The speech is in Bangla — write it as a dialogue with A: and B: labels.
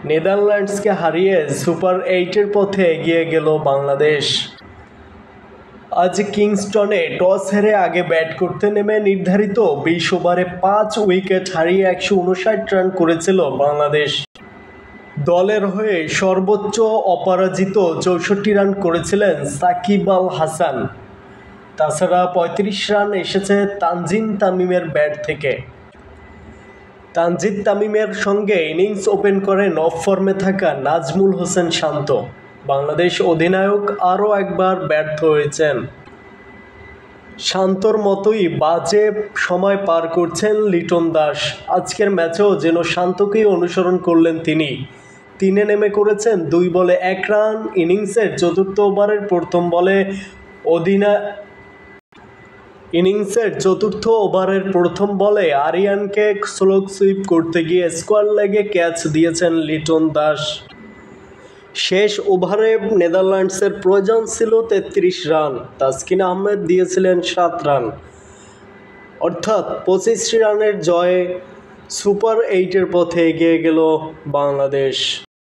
A: নেদারল্যান্ডসকে হারিয়ে সুপার 8-এর পথে এগিয়ে গেল বাংলাদেশ। আজ কিংস্টনে টস হেরে আগে ব্যাট করতে নেমে নির্ধারিত 20 ওভারে 5 উইকেট হারিয়ে 159 রান করেছিল বাংলাদেশ। দলের হয়ে সর্বোচ্চ অপরাজিত 64 রান করেছিলেন সাকিব আল হাসান। তাছাড়া 35 রান এসেছে তানজিদ তামিমের ব্যাট থেকে। তানজিদ তামিমের সঙ্গে ইনিংস ওপেন করেন অফ ফর্মে থাকা নাজমুল হোসেন শান্ত। বাংলাদেশ অধিনায়ক আরও একবার ব্যর্থ হয়েছেন। শান্তর মতোই বাজে সময় পার করছেন লিটন দাস। আজকের ম্যাচেও যেন শান্তকেই অনুসরণ করলেন তিনি। 3-এ নেমে করেছেন 2 বলে 1 রান। ইনিংসের চতুর্থ ওভারের প্রথম বলে আরিয়ানকে স্লো সুইপ করতে গিয়ে স্কোয়ার লেগে ক্যাচ দিয়েছেন লিটন দাস। শেষ ওভারে নেদারল্যান্ডসের প্রয়োজন ছিল 33 রান। তাসকিন আহমেদ দিয়েছিলেন 7 রান। অর্থাৎ 25 রানের জয়ে সুপার 8-এর পথে এগিয়ে গেল বাংলাদেশ।